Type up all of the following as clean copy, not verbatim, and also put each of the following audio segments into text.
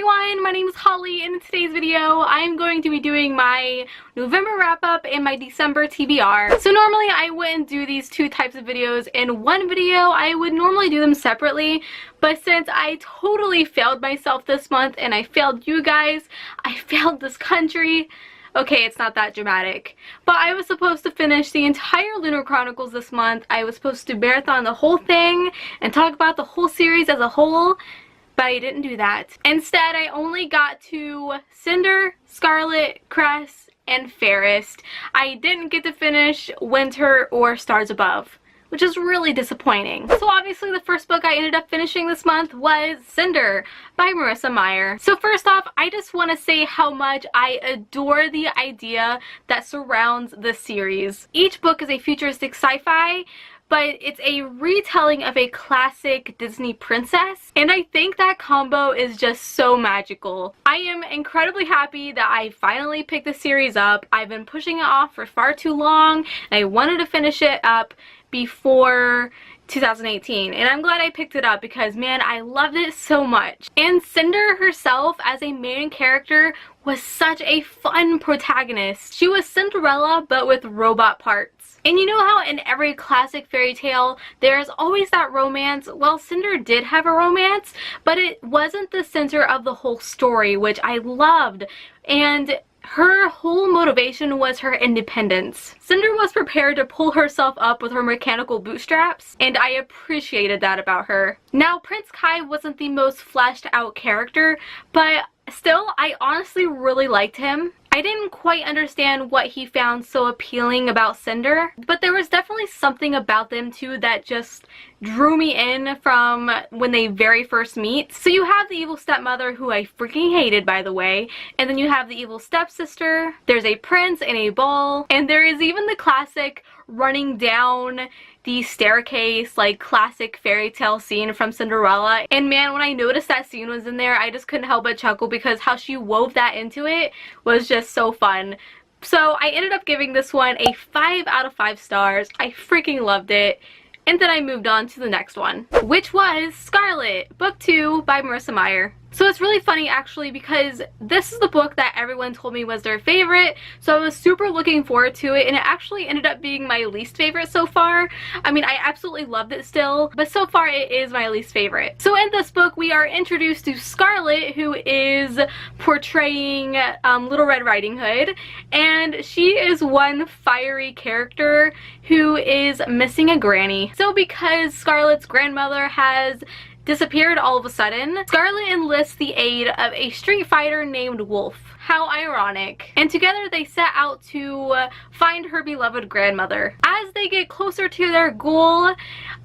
everyone, my name is Holly, and in today's video I'm going to be doing my November wrap-up and my December TBR. So normally I wouldn't do these two types of videos in one video. I would normally do them separately, but since I totally failed myself this month and I failed you guys, I failed this country. Okay, it's not that dramatic, but I was supposed to finish the entire Lunar Chronicles this month. I was supposed to marathon the whole thing and talk about the whole series as a whole, but I didn't do that. Instead, I only got to Cinder, Scarlett, Cress, and Fairest. I didn't get to finish Winter or Stars Above, which is really disappointing. So obviously the first book I ended up finishing this month was Cinder by Marissa Meyer. So first off, I just want to say how much I adore the idea that surrounds this series. Each book is a futuristic sci-fi, but it's a retelling of a classic Disney princess, and I think that combo is just so magical. I am incredibly happy that I finally picked the series up. I've been pushing it off for far too long, and I wanted to finish it up before 2018, and I'm glad I picked it up because, man, I loved it so much. And Cinder herself as a main character was such a fun protagonist. She was Cinderella but with robot parts. And you know how in every classic fairy tale there is always that romance? Well, Cinder did have a romance, but it wasn't the center of the whole story, which I loved. And her whole motivation was her independence. Cinder was prepared to pull herself up with her mechanical bootstraps, and I appreciated that about her. Now, Prince Kai wasn't the most fleshed out character, but still, I honestly really liked him. I didn't quite understand what he found so appealing about Cinder, but there was definitely something about them too that just drew me in from when they very first meet. So you have the evil stepmother, who I freaking hated, by the way, and then you have the evil stepsister, there's a prince and a ball, and there is even the classic running down the staircase, like, classic fairy tale scene from Cinderella. And man, when I noticed that scene was in there, I just couldn't help but chuckle because how she wove that into it was just so fun. So I ended up giving this one a 5 out of 5 stars. I freaking loved it. And then I moved on to the next one, which was Scarlett, book 2 by Marissa Meyer. So it's really funny actually because this is the book that everyone told me was their favorite, so I was super looking forward to it, and it actually ended up being my least favorite so far. I mean, I absolutely loved it still, but so far it is my least favorite. So in this book we are introduced to Scarlett, who is portraying Little Red Riding Hood, and she is one fiery character who is missing a granny. So because Scarlett's grandmother has disappeared all of a sudden, Scarlett enlists the aid of a street fighter named Wolf. How ironic. And together they set out to find her beloved grandmother. As they get closer to their goal,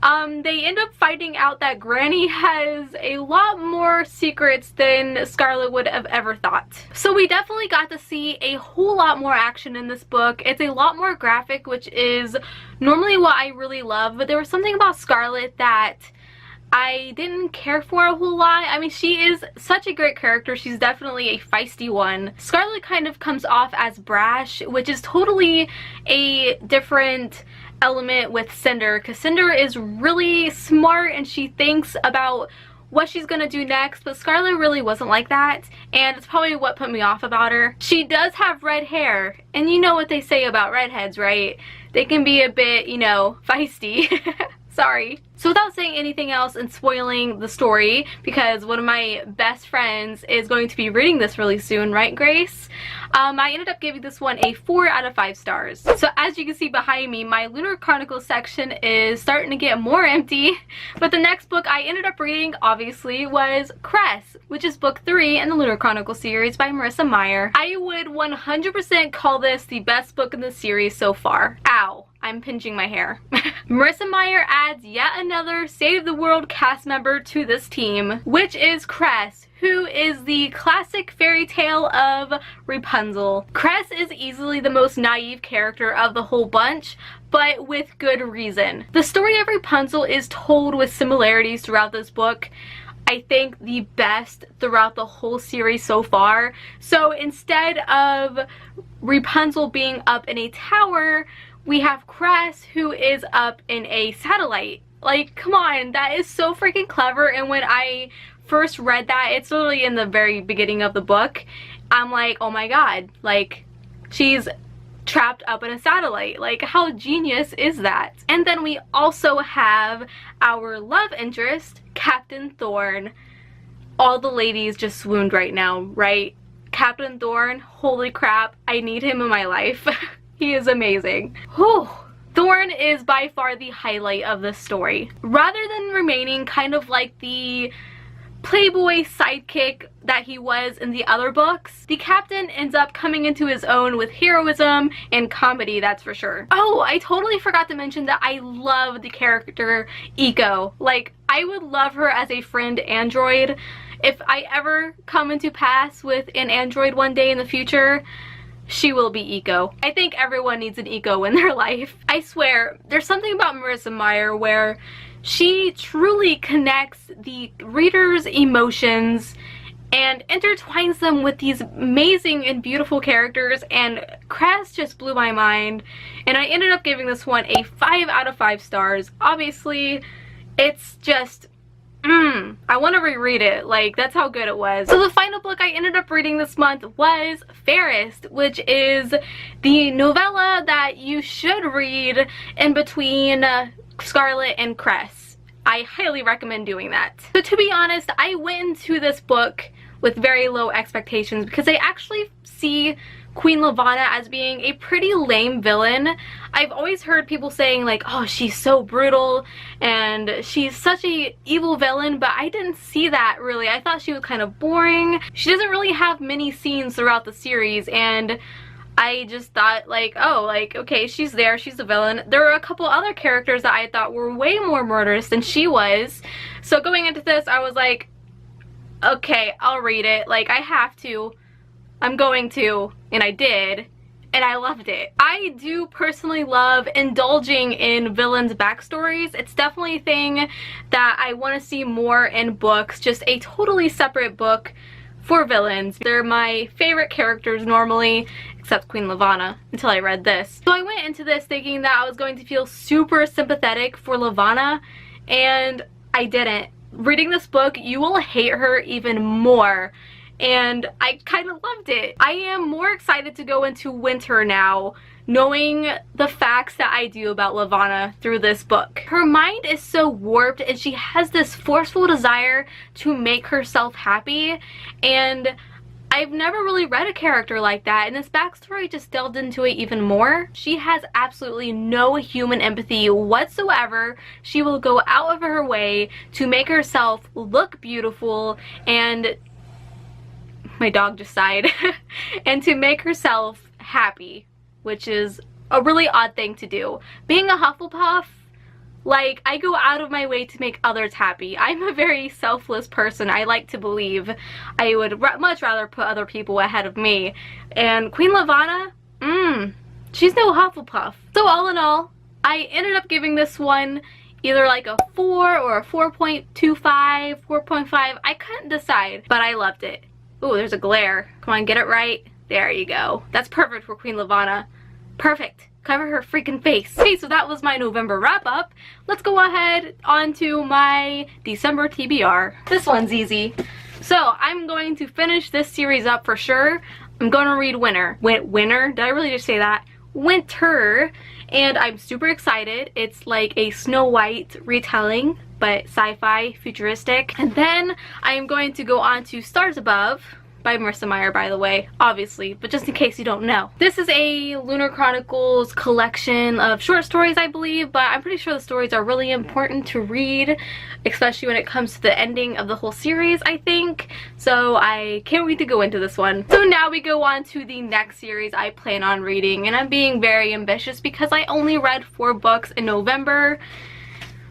they end up finding out that Granny has a lot more secrets than Scarlett would have ever thought. So we definitely got to see a whole lot more action in this book. It's a lot more graphic, which is normally what I really love, but there was something about Scarlett that I didn't care for a whole lot. I mean, she is such a great character. She's definitely a feisty one. Scarlett kind of comes off as brash, which is totally a different element with Cinder, because Cinder is really smart and she thinks about what she's gonna do next, but Scarlett really wasn't like that, and it's probably what put me off about her. She does have red hair, and you know what they say about redheads, right? They can be a bit, you know, feisty. Sorry. So without saying anything else and spoiling the story, because one of my best friends is going to be reading this really soon, right, Grace? I ended up giving this one a 4 out of 5 stars. So as you can see behind me, my Lunar Chronicles section is starting to get more empty, but the next book I ended up reading, obviously, was Cress, which is book 3 in the Lunar Chronicles series by Marissa Meyer. I would 100% call this the best book in the series so far. Ow. I'm pinching my hair. Marissa Meyer adds yet another save-the-world cast member to this team, which is Cress, who is the classic fairy tale of Rapunzel. Cress is easily the most naive character of the whole bunch, but with good reason. The story of Rapunzel is told with similarities throughout this book. I think the best throughout the whole series so far. So instead of Rapunzel being up in a tower, we have Cress, who is up in a satellite. Like, come on, that is so freaking clever. And when I first read that, it's literally in the very beginning of the book, I'm like, oh my god, like, she's trapped up in a satellite. Like, how genius is that? And then we also have our love interest, Captain Thorn. All the ladies just swooned right now, right? Captain Thorn, holy crap, I need him in my life. He is amazing. Whew. Thorn is by far the highlight of this story. Rather than remaining kind of like the playboy sidekick that he was in the other books, the captain ends up coming into his own with heroism and comedy, that's for sure. Oh, I totally forgot to mention that I love the character Eco. Like, I would love her as a friend android. If I ever come into pass with an android one day in the future, she will be Eco. I think everyone needs an Eco in their life. I swear, there's something about Marissa Meyer where she truly connects the reader's emotions and intertwines them with these amazing and beautiful characters, and Cress just blew my mind, and I ended up giving this one a 5 out of 5 stars. Obviously, it's just, I want to reread it. Like, that's how good it was. So the final book I ended up reading this month was Fairest, which is the novella that you should read in between Scarlett and Cress. I highly recommend doing that. So to be honest, I went into this book with very low expectations because I actually see Queen Lavanna as being a pretty lame villain. I've always heard people saying like, oh, she's so brutal and she's such a evil villain, but I didn't see that really. I thought she was kind of boring. She doesn't really have many scenes throughout the series, and I just thought like, oh, like, okay, she's there, she's a villain. There were a couple other characters that I thought were way more murderous than she was. So going into this, I was like, okay, I'll read it. Like, I have to. I'm going to. And I did. And I loved it. I do personally love indulging in villains' backstories. It's definitely a thing that I want to see more in books. Just a totally separate book for villains. They're my favorite characters normally, except Queen Lavanna, until I read this. So I went into this thinking that I was going to feel super sympathetic for Lavanna, and I didn't. Reading this book, you will hate her even more, and I kind of loved it. I am more excited to go into winter now, knowing the facts that I do about Lavanna through this book. Her mind is so warped, and she has this forceful desire to make herself happy, and I've never really read a character like that, and this backstory just delved into it even more. She has absolutely no human empathy whatsoever. She will go out of her way to make herself look beautiful, and my dog just sighed, and to make herself happy, which is a really odd thing to do. Being a Hufflepuff, like, I go out of my way to make others happy. I'm a very selfless person. I like to believe. I would much rather put other people ahead of me. And Queen Lavanna, she's no Hufflepuff. So all in all, I ended up giving this one either like a 4 or a 4.25, 4.5. I couldn't decide, but I loved it. Ooh, there's a glare. Come on, get it right. There you go. That's perfect for Queen Lavanna. Perfect. Cover her freaking face. Okay, so that was my November wrap up. Let's go ahead onto my December TBR. This one's easy. So I'm going to finish this series up for sure. I'm going to read Winter. Winter? Did I really just say that? Winter. And I'm super excited. It's like a Snow White retelling, but sci-fi, futuristic. And then I am going to go on to Stars Above, by Marissa Meyer, by the way, obviously, but just in case you don't know. This is a Lunar Chronicles collection of short stories, I believe, but I'm pretty sure the stories are really important to read, especially when it comes to the ending of the whole series, I think. So I can't wait to go into this one. So now we go on to the next series I plan on reading, and I'm being very ambitious because I only read 4 books in November.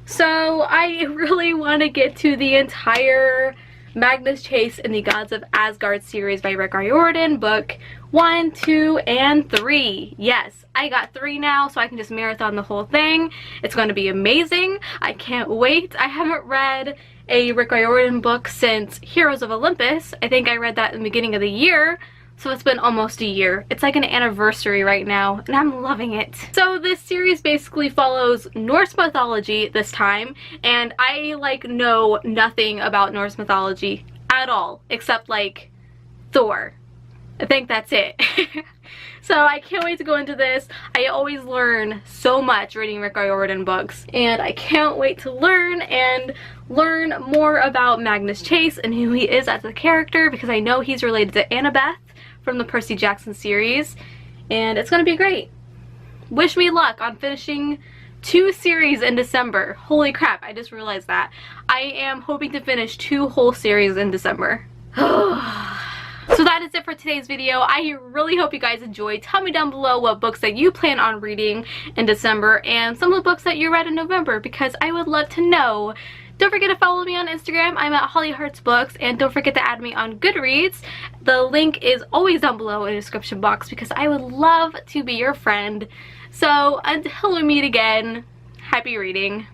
So I really want to get to the entire Magnus Chase and the Gods of Asgard series by Rick Riordan, book 1, 2, and 3. Yes, I got 3 now, so I can just marathon the whole thing. It's going to be amazing. I can't wait. I haven't read a Rick Riordan book since Heroes of Olympus. I think I read that in the beginning of the year. So it's been almost a year. It's like an anniversary right now, and I'm loving it. So this series basically follows Norse mythology this time, and I like know nothing about Norse mythology at all, except like Thor. I think that's it. So I can't wait to go into this. I always learn so much reading Rick Riordan books, and I can't wait to learn more about Magnus Chase and who he is as a character, because I know he's related to Annabeth from the Percy Jackson series, and it's gonna be great. Wish me luck on finishing 2 series in December. Holy crap, I just realized that. I am hoping to finish 2 whole series in December. So that is it for today's video. I really hope you guys enjoyed. Tell me down below what books that you plan on reading in December and some of the books that you read in November, because I would love to know. Don't forget to follow me on Instagram. I'm at Holly Hearts Books, and don't forget to add me on Goodreads. The link is always down below in the description box, because I would love to be your friend. So until we meet again, happy reading.